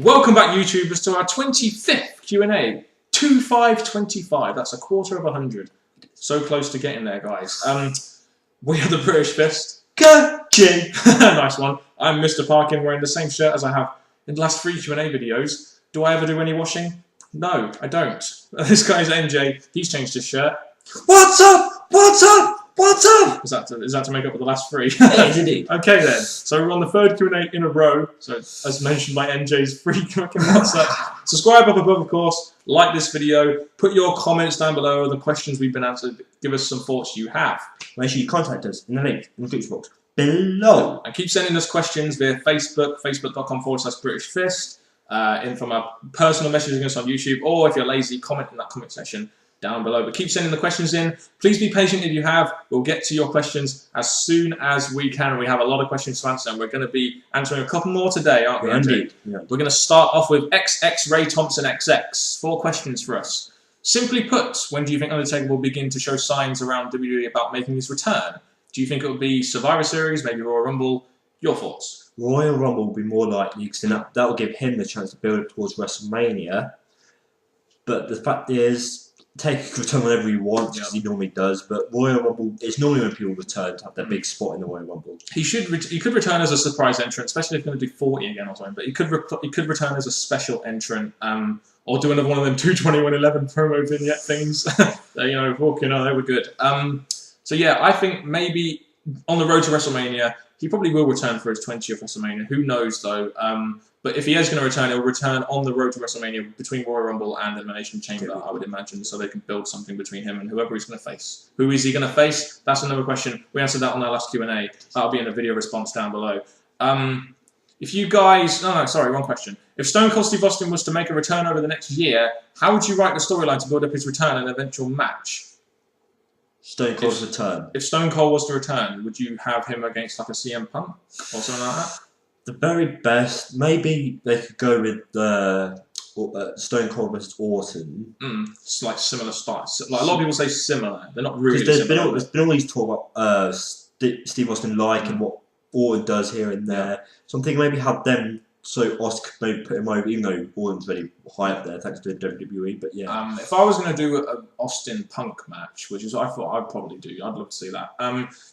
Welcome back, YouTubers, to our 25th Q&A. 2525. That's a quarter of 100. So close to getting there, guys. We are the British Fist. Gotcha! Nice one. I'm Mr. Parkin, wearing the same shirt as I have in the last 3 Q&A videos. Do I ever do any washing? No, I don't. This guy's NJ. He's changed his shirt. What's up? What's up? What's up? Is that to make up for the last 3? It is indeed. Okay then. So we're on the 3rd Q&A in a row. So as mentioned by NJ's free fucking WhatsApp. Subscribe up above, of course. Like this video. Put your comments down below. The questions we've been answered. Give us some thoughts you have. Make sure you contact us in the link in the description box below. And keep sending us questions via Facebook, facebook.com/British Fist. In from our personal messaging us on YouTube, or if you're lazy, comment in that comment section down below. But keep sending the questions in. Please be patient if you have. We'll get to your questions as soon as we can. We have a lot of questions to answer, and we're going to be answering a couple more today, aren't we, Andrew? Yeah. We're going to start off with XX Ray Thompson XX. 4 questions for us. Simply put, when do you think Undertaker will begin to show signs around WWE about making his return? Do you think it will be Survivor Series, maybe Royal Rumble? Your thoughts? Royal Rumble will be more likely because that will give him the chance to build up towards WrestleMania. But the fact is, Taker can return whenever he wants, because he normally does. But Royal Rumble is normally when people return to have their big spot in the Royal Rumble. He could return as a surprise entrant, especially if he's going to do 40 again or something. But he could return as a special entrant, or do another one of them 22111 promo vignette things. You know, walking, they were good. So yeah, I think maybe on the road to WrestleMania, he probably will return for his 20th WrestleMania. Who knows though? But if he is going to return, he'll return on the road to WrestleMania between Royal Rumble and Elimination Chamber, I would imagine, so they can build something between him and whoever he's going to face. Who is he going to face? That's another question. We answered that on our last Q&A. That'll be in a video response down below. If you guys... No, sorry, wrong question. If Stone Cold Steve Austin was to make a return over the next year, how would you write the storyline to build up his return and eventual match? Stone Cold's return. If Stone Cold was to return, would you have him against like a CM Punk or something like that? The very best, maybe they could go with Stone Cold versus Orton. It's like similar styles. Like a lot of people say similar. They're not really similar. There's been all these talk about Steve Austin liking what Orton does here and there. So I'm thinking maybe have them so Austin could maybe put him over, even though Orton's really high up there thanks to the WWE. But yeah. If I was going to do an Austin Punk match, which is what I thought I'd probably do, I'd love to see that.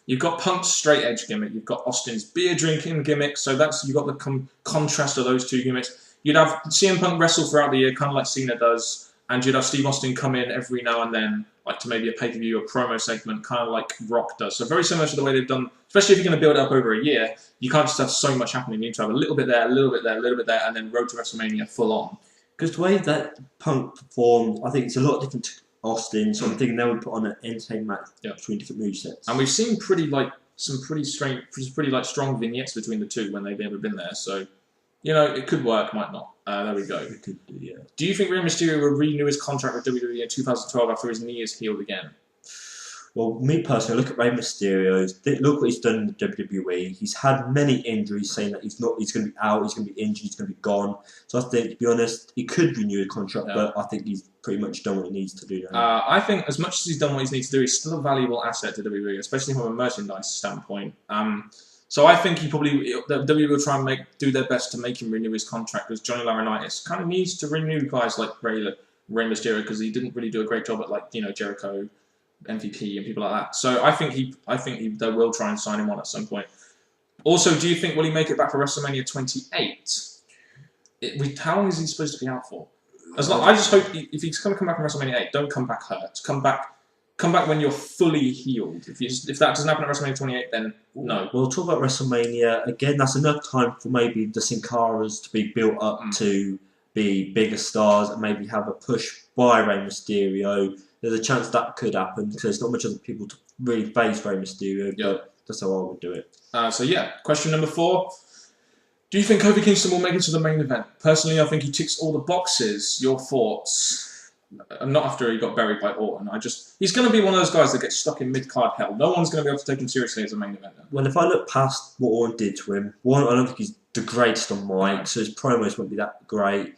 You've got Punk's straight edge gimmick, you've got Austin's beer drinking gimmick, so you've got the contrast of those 2 gimmicks. You'd have CM Punk wrestle throughout the year, kind of like Cena does, and you'd have Steve Austin come in every now and then, like to maybe a pay-per-view or promo segment, kind of like Rock does. So very similar to the way they've done, especially if you're going to build it up over a year. You can't just have so much happening. You need to have a little bit there, a little bit there, a little bit there, and then road to WrestleMania full on. Because the way that Punk performed, I think it's a lot different to Austin. So I'm thinking they would put on an entertainment match between different movesets. And we've seen some pretty strong vignettes between the 2 when they've ever been there. So, you know, it could work, might not. There we go. It could do, yeah. Do you think Rey Mysterio will renew his contract with WWE in 2012 after his knee is healed again? Well, me personally, look at Rey Mysterio. Look what he's done in the WWE. He's had many injuries, saying that he's going to be out, he's going to be injured, he's going to be gone. So I think, to be honest, he could renew his contract, but I think he's pretty much done what he needs to do now. I think as much as he's done what he needs to do, he's still a valuable asset to WWE, especially from a merchandise standpoint. So I think WWE will try and do their best to make him renew his contract, because Johnny Laurinaitis kind of needs to renew guys like Rey Mysterio, because he didn't really do a great job at, like, you know, Jericho, MVP and people like that. So I think they will try and sign him on at some point. Also, do you think will he make it back for WrestleMania 28? How long is he supposed to be out for? I just hope if he's going to come back from WrestleMania 8, don't come back hurt. Come back when you're fully healed. If that doesn't happen at WrestleMania 28, then no. We'll talk about WrestleMania again. That's enough time for maybe the Sin Caras to be built up to be bigger stars and maybe have a push by Rey Mysterio. There's a chance that could happen because there's not much other people to really face Rey Mysterio, but that's how I would do it. So yeah, question number 4. Do you think Kofi Kingston will make it to the main event? Personally, I think he ticks all the boxes. Your thoughts? Not after he got buried by Orton. He's going to be one of those guys that gets stuck in mid-card hell. No one's going to be able to take him seriously as a main eventer. Well, if I look past what Orton did to him, I don't think he's the greatest on mic, so his promos won't be that great.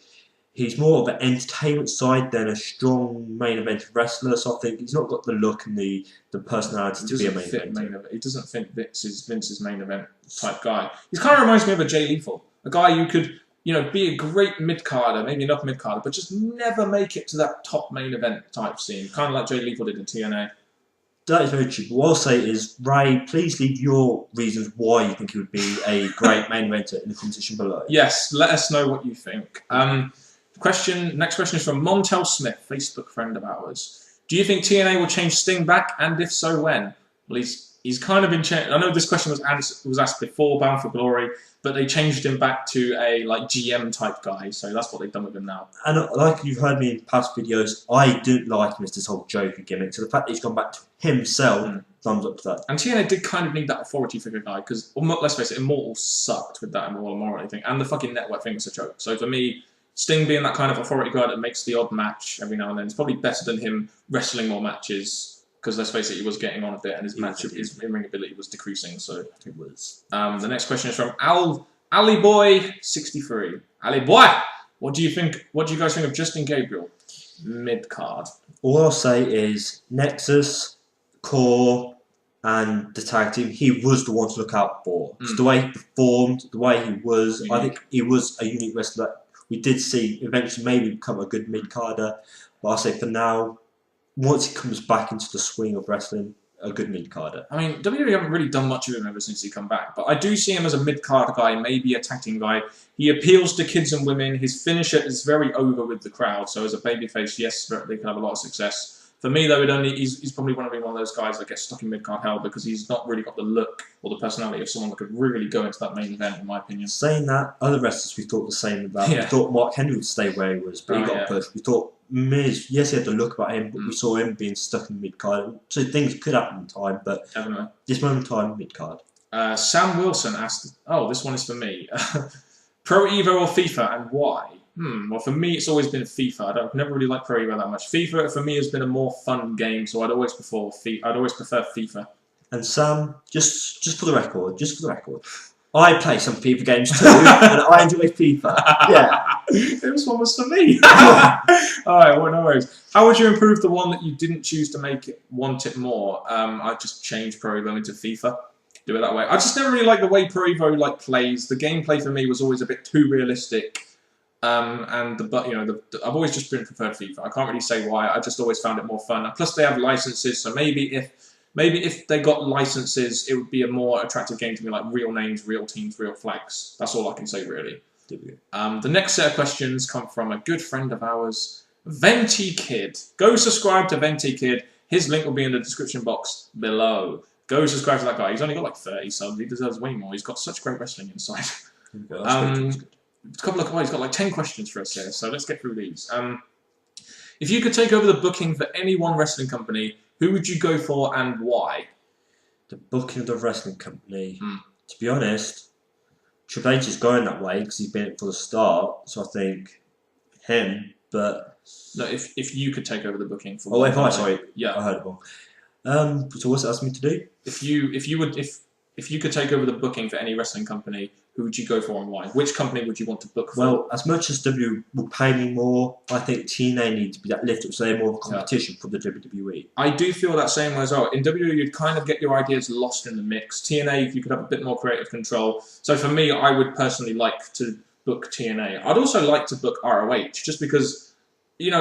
He's more of an entertainment side than a strong main event wrestler, so I think he's not got the look and the personality to be a main event. He doesn't fit Vince's main event type guy. He kind of reminds me of a Jay Lethal, a guy you could be a great mid-carder, maybe enough mid-carder, but just never make it to that top main event type scene, kind of like Jay Lethal did in TNA. That is very true. But what I'll say is, Ray, please leave your reasons why you think he would be a great main eventer in the competition below. Yes, let us know what you think. Next question is from Montel Smith, Facebook friend of ours. Do you think TNA will change Sting back, and if so, when? Well, he's kind of been changed. I know this question was asked before Bound for Glory, but they changed him back to a GM type guy, so that's what they've done with him now. And like you've heard me in past videos, I do like him as this whole Joker gimmick. So the fact that he's gone back to himself, thumbs up to that. And TNA did kind of need that authority figure guy because, let's face it, Immortal sucked with that Immortal thing, and the fucking network thing was a joke. So for me, Sting being that kind of authority guy that makes the odd match every now and then is probably better than him wrestling more matches. Because let's face it, he was getting on a bit, and his in-ring ability was decreasing. So it was. The next question is from Ali Boy 63. Ali Boy, what do you guys think of Justin Gabriel mid card? All I'll say is Nexus, Core, and the tag team. He was the one to look out for. Just the way he performed, the way he was. Unique. I think he was a unique wrestler. We did see eventually maybe become a good mid carder, but I'll say for now, once he comes back into the swing of wrestling, a good mid-carder. I mean, WWE haven't really done much of him ever since he come back, but I do see him as a mid-card guy, maybe a tag team guy. He appeals to kids and women. His finisher is very over with the crowd, so as a babyface, yes, they can have a lot of success. For me, though, he's probably one of those guys that gets stuck in mid-card hell because he's not really got the look or the personality of someone that could really go into that main event, in my opinion. Saying that, other wrestlers we thought the same about. Yeah. We thought Mark Henry would stay where he was, but he got pushed. We thought Miz, yes, he had the look about him, but we saw him being stuck in mid-card. So things could happen in time, but this moment in time, mid-card. Sam Wilson asked, this one is for me. Pro Evo or FIFA, and why? Well, for me, it's always been FIFA. I've never really liked Pro Evo that much. FIFA, for me, has been a more fun game, so I'd always prefer FIFA. And Sam, just for the record, I play some FIFA games too, and I enjoy FIFA. Yeah. This one was for me. Alright, well, no worries. How would you improve the one that you didn't choose to want it more? I'd just change Pro Evo into FIFA. Do it that way. I just never really liked the way Pro Evo plays. The gameplay for me was always a bit too realistic. I've always just preferred FIFA. I can't really say why. I just always found it more fun. And plus, they have licenses, so maybe if they got licenses, it would be a more attractive game to me, like real names, real teams, real flags. That's all I can say, really. The next set of questions come from a good friend of ours, Venti Kid. Go subscribe to Venti Kid. His link will be in the description box below. Go subscribe to that guy. He's only got 30 subs. He deserves way more. He's got such great wrestling inside. He's got 10 questions for us here, so let's get through these. If you could take over the booking for any one wrestling company, who would you go for and why? The booking of the wrestling company. To be honest, Triple H is going that way because he's been it for the start, so I think him, but... No, if you could take over the booking for I heard it wrong. So what's it asking me to do? If you could take over the booking for any wrestling company, who would you go for and why? Which company would you want to book for? Well, as much as WWE will pay me more, I think TNA need to be that lift up so they're more of a competition for the WWE. I do feel that same way as well. In WWE, you'd kind of get your ideas lost in the mix. TNA, you could have a bit more creative control. So for me, I would personally like to book TNA. I'd also like to book ROH, just because... you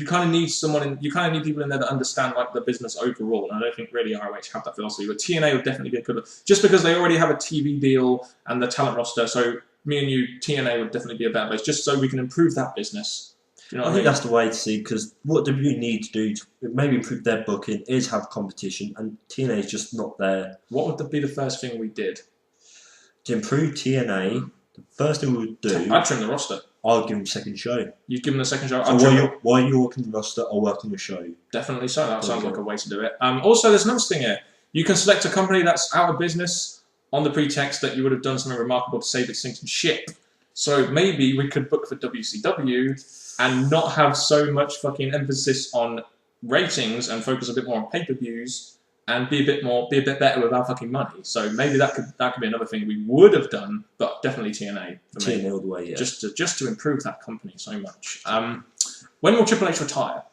kind of need people in there that understand the business overall, and I don't think really ROH have that philosophy. But TNA would definitely be a good one, just because they already have a TV deal and the talent roster. So me and you, TNA would definitely be a better place, just so we can improve that business. I think that's the way to see, because what WWE need to do to maybe improve their booking is have competition, and TNA is just not there. What would be the first thing we did to improve TNA? The first thing we would do, I'd trim the roster. I'll give him a second show. You'd give him a second show? So while you're working the roster, I'll work on your show. Definitely so. That sounds like a way to do it. Also, there's another thing here. You can select a company that's out of business on the pretext that you would have done something remarkable to save its sinking ship. So maybe we could book for WCW and not have so much fucking emphasis on ratings and focus a bit more on pay-per-views and be a bit better with our fucking money. So maybe that could be another thing we would have done, but definitely TNA for me. TNA all the way, yeah. Just to improve that company so much. When will Triple H retire?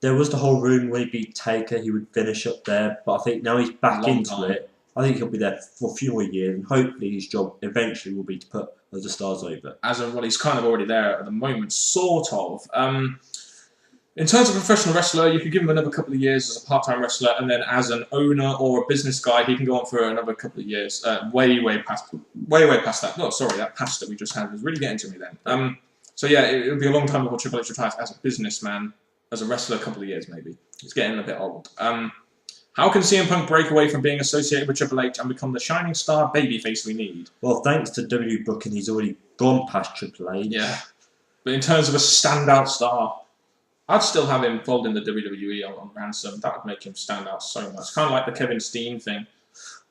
There was the whole room when he beat Taker, he would finish up there, but I think now he's back into it. I think he'll be there for a few more years, and hopefully his job eventually will be to put other stars over. Well, he's kind of already there at the moment, sort of. In terms of professional wrestler, you could give him another couple of years as a part-time wrestler, and then as an owner or a business guy, he can go on for another couple of years. Way past that. No, sorry, that pass that we just had was really getting to me then. So yeah, it would be a long time before Triple H retires as a businessman. As a wrestler, a couple of years maybe. He's getting a bit old. How can CM Punk break away from being associated with Triple H and become the shining star babyface we need? Well, thanks to WWE booking, he's already gone past Triple H. Yeah, but in terms of a standout star, I'd still have him involved in the WWE on Ransom. That would make him stand out so much. Kind of like the Kevin Steen thing.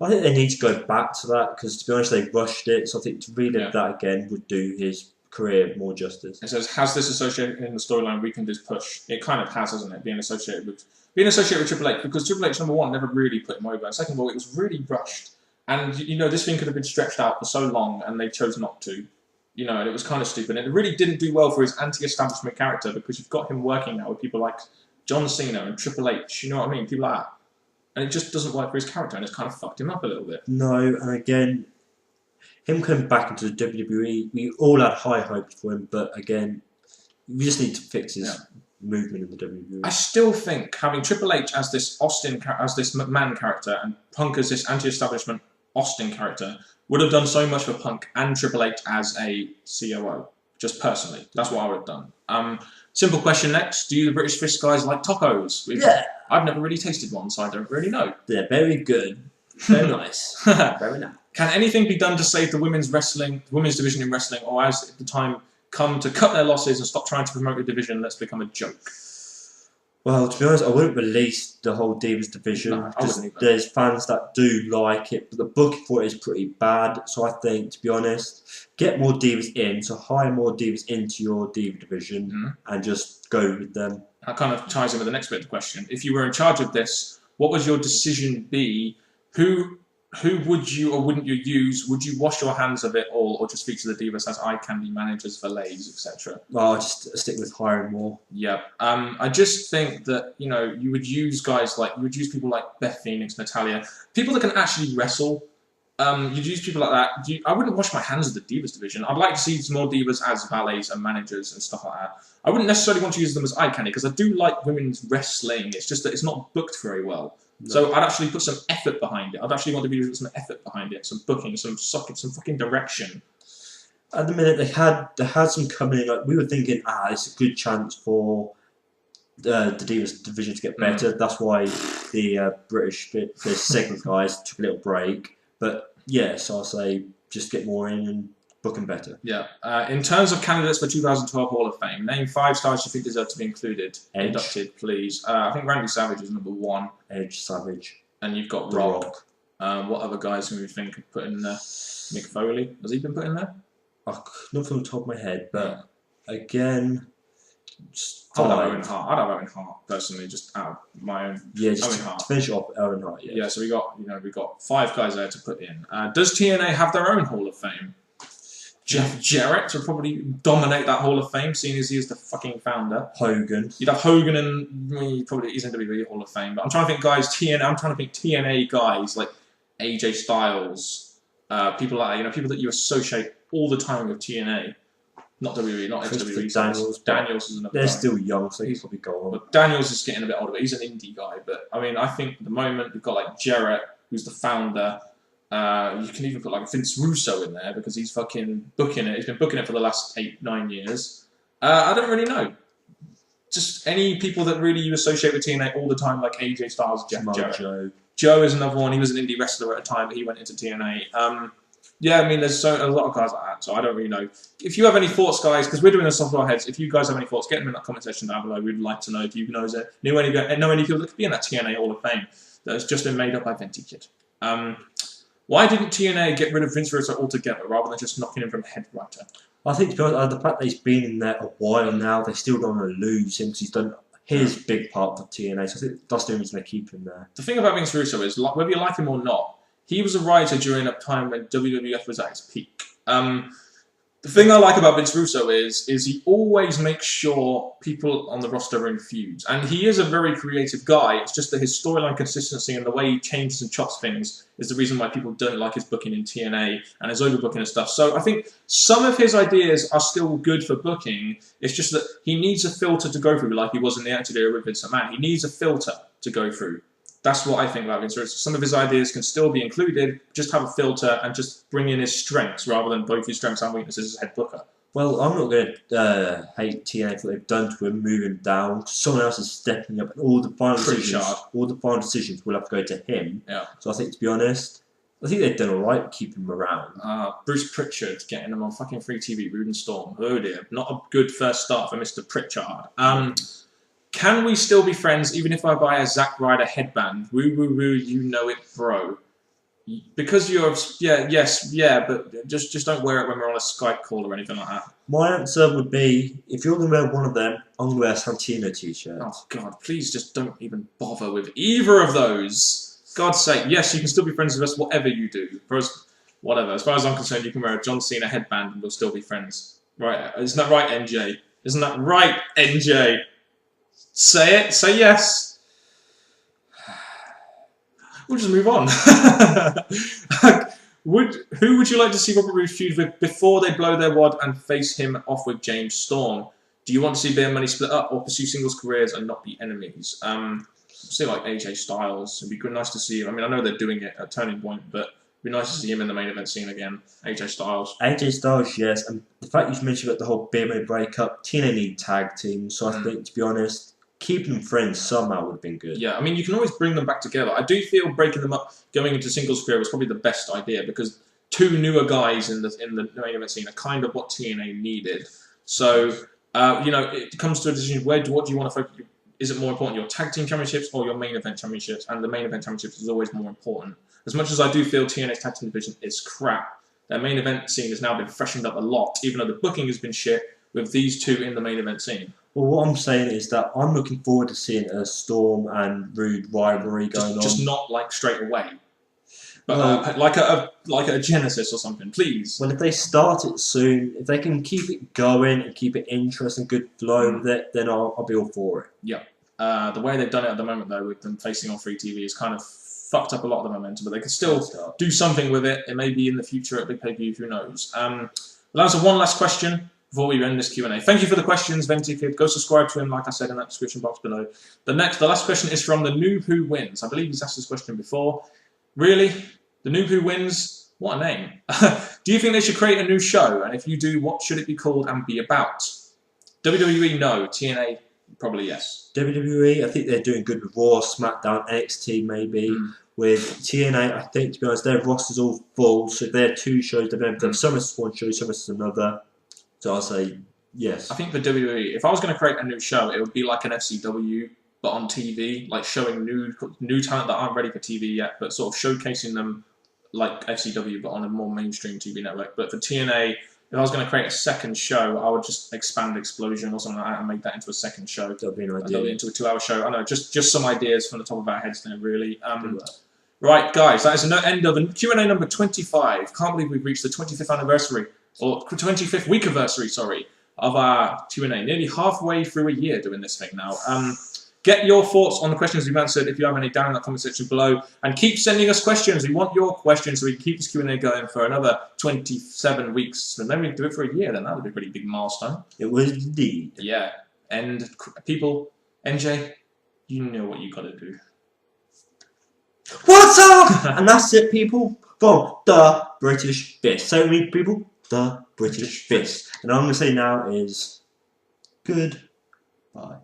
I think they need to go back to that because, to be honest, they rushed it. So I think to relive that again would do his career more justice. It says, has this associated in the storyline weakened his push? It kind of has, hasn't it? Being associated with Triple H, because Triple H, number one, never really put him over. Second of all, it was really rushed. And, you know, this thing could have been stretched out for so long and they chose not to. You know, and it was kind of stupid. And it really didn't do well for his anti-establishment character because you've got him working now with people like John Cena and Triple H, you know what I mean? People like that. And it just doesn't work for his character and it's kind of fucked him up a little bit. No, and again, him coming back into the WWE, we all had high hopes for him, but again, we just need to fix his movement in the WWE. I still think having Triple H as this McMahon character and Punk as this anti-establishment Austin character would have done so much for Punk and Triple H as a COO. Just personally, that's what I would have done. Simple question next: do you, the British Fish guys, like tacos? Yeah, I've never really tasted one, so I don't really know. They're very good, very nice, very nice. Can anything be done to save the women's division in wrestling, or has the time come to cut their losses and stop trying to promote the division that's become a joke? Well, to be honest, I wouldn't release the whole Divas Division because there's fans that do like it, but the booking for it is pretty bad. So I think, to be honest, get more Divas in, so hire more Divas into your Diva Division and just go with them. That kind of ties in with the next bit of the question. If you were in charge of this, what would your decision be? Who would you or wouldn't you use? Would you wash your hands of it all, or just feature the Divas as eye candy managers, valets, etc.? Well, just stick with hiring more. Yeah. I just think that, you know, you would use people like Beth Phoenix, Natalya, people that can actually wrestle. You'd use people like that. I wouldn't wash my hands of the Divas division. I'd like to see some more Divas as valets and managers and stuff like that. I wouldn't necessarily want to use them as eye candy because I do like women's wrestling. It's just that it's not booked very well. No. So I'd actually put some effort behind it. I'd actually want to put some effort behind it, some booking, some fucking direction. At the minute, they had some coming in. Like we were thinking, it's a good chance for the Divas division to get better. That's why the British segment guys took a little break. But yes, I'll say just get more in and book them better. Yeah. In terms of candidates for 2012 Hall of Fame, name 5 stars you think deserve to be inducted, please. I think Randy Savage is number 1. Edge, Savage. And you've got Rock. What other guys do you think could put in there? Mick Foley, has he been put in there? Not from the top of my head, but again, I'd have Owen Hart personally, just out of my own. Yeah, just to finish off Owen Hart. Yeah. So we got 5 guys there to put in. Does TNA have their own Hall of Fame? Jeff Jarrett would probably dominate that Hall of Fame, seeing as he is the fucking founder. Hogan. You'd have Hogan and he's in WWE Hall of Fame. But I'm trying to think TNA guys like AJ Styles, people like that, you know, people that you associate all the time with TNA. Not WWE, not WWE. Daniels is another They're guy. Still young, so he's probably go on. But Daniels is getting a bit older, but he's an indie guy. But I mean, I think at the moment you've got like Jarrett, who's the founder. You can even put like Vince Russo in there because he's fucking booking it. He's been booking it for the last 8-9 years. I don't really know. Just any people that really you associate with TNA all the time, like AJ Styles, Jeff Jarrett. Joe is another one. He was an indie wrestler at a time, but he went into TNA. Yeah, I mean, there's a lot of guys like that, so I don't really know. If you have any thoughts, guys, because we're doing this off our heads, if you guys have any thoughts, get them in that comment section down below. We'd like to know if you know any people that could be in that TNA Hall of Fame that has just been made up by Venti Kid. Why didn't TNA get rid of Vince Russo altogether rather than just knocking him from head writer? I think, to be honest, the fact that he's been in there a while now, they still don't want to lose him because he's done his big part for TNA, so I think that's the reason they keep him there. The thing about Vince Russo is, whether you like him or not, he was a writer during a time when WWF was at its peak. The thing I like about Vince Russo is he always makes sure people on the roster are in feuds. And he is a very creative guy. It's just that his storyline consistency and the way he changes and chops things is the reason why people don't like his booking in TNA and his overbooking and stuff. So I think some of his ideas are still good for booking. It's just that he needs a filter to go through, like he was in the Attitude Era with Vince McMahon. He needs a filter to go through. That's what I think about Vince Russo. Some of his ideas can still be included, just have a filter and just bring in his strengths rather than both his strengths and weaknesses as head booker. Well, I'm not going to hate TNA for what they've done to him, moving down. Someone else is stepping up, and all the final decisions will have to go to him. Yeah. So I think, to be honest, I think they've done all right keeping him around. Bruce Pritchard getting him on fucking free TV, Rude and Storm. Oh dear, not a good first start for Mr. Pritchard. Can we still be friends even if I buy a Zack Ryder headband? Woo woo woo, you know it, bro. Because you're, but just don't wear it when we're on a Skype call or anything like that. My answer would be, if you're going to wear one of them, I'm going to wear a Santino t-shirt. Oh God, please just don't even bother with either of those. God's sake, yes, you can still be friends with us, whatever you do. Whatever. As far as I'm concerned, you can wear a John Cena headband and we'll still be friends. Right? Isn't that right, NJ? Isn't that right, NJ? Say it. Say yes. We'll just move on. Who would you like to see Robert Roode feud with before they blow their wad and face him off with James Storm? Do you want to see Beer Money split up or pursue singles careers and not be enemies? Say like AJ Styles. It'd be good, nice to see him. I mean, I know they're doing it at Turning Point, but it'd be nice to see him in the main event scene again. AJ Styles. AJ Styles, yes. And the fact you mentioned about the whole Beer Money breakup, TNA need tag teams. So I think, to be honest, keeping them friends somehow would have been good. Yeah, I mean, you can always bring them back together. I do feel breaking them up, going into singles career was probably the best idea because two newer guys in the main event scene are kind of what TNA needed. So, it comes to a decision, what do you want to focus? Is it more important your tag team championships or your main event championships? And the main event championships is always more important. As much as I do feel TNA's tag team division is crap, their main event scene has now been freshened up a lot, even though the booking has been shit with these two in the main event scene. Well, what I'm saying is that I'm looking forward to seeing a Storm and Roode rivalry going on. Just not like straight away, but like a Genesis or something, please. Well, if they start it soon, if they can keep it going and keep it interesting, good flow with it, then I'll be all for it. Yeah. The way they've done it at the moment, though, with them facing on free TV, is kind of fucked up a lot of the momentum. But they can still do something with it. It may be in the future at Big Pay-Per-View, who knows? We'll answer one last question before we end this Q&A. Thank you for the questions, Venti Kid. Go subscribe to him, like I said, in that description box below. The last question is from the Noob Who Wins. I believe he's asked this question before. Really? The Noob Who Wins? What a name. Do you think they should create a new show? And if you do, what should it be called and be about? WWE, no. TNA, probably yes. WWE, I think they're doing good with Raw, SmackDown, NXT maybe. With TNA, I think, to be honest, their roster's all full. So if they're two shows, they're going to have some is one show, some is another. So I'll say yes. I think for WWE, if I was going to create a new show, it would be like an FCW, but on TV, like showing new talent that aren't ready for TV yet, but sort of showcasing them like FCW, but on a more mainstream TV network. But for TNA, if I was going to create a second show, I would just expand Explosion or something like that and make that into a second show. That would be an idea. Into a 2-hour show. I know, just some ideas from the top of our heads there, really. Right, guys, that is the end of Q&A number 25. Can't believe we've reached the 25th anniversary, or 25th week anniversary, sorry, of our Q&A. Nearly halfway through a year doing this thing now. Get your thoughts on the questions we've answered, if you have any, down in the comment section below. And keep sending us questions. We want your questions so we can keep this Q&A going for another 27 weeks. And then we do it for a year, then that would be a pretty big milestone. It would indeed. Yeah. And people, NJ, you know what you got to do. What's up? And that's it, people, from the British Fist. So many people, the British Fist. And all I'm going to say now is goodbye.